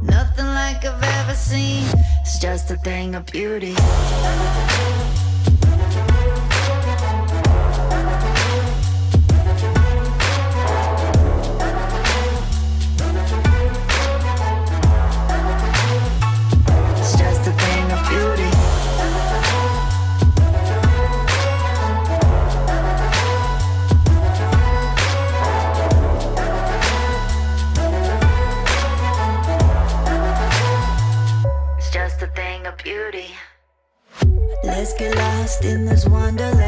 Nothing like I've ever seen. It's just a thing of beauty. It's just a thing of beauty. It's just a thing of beauty. Let's get lost in this wonderland.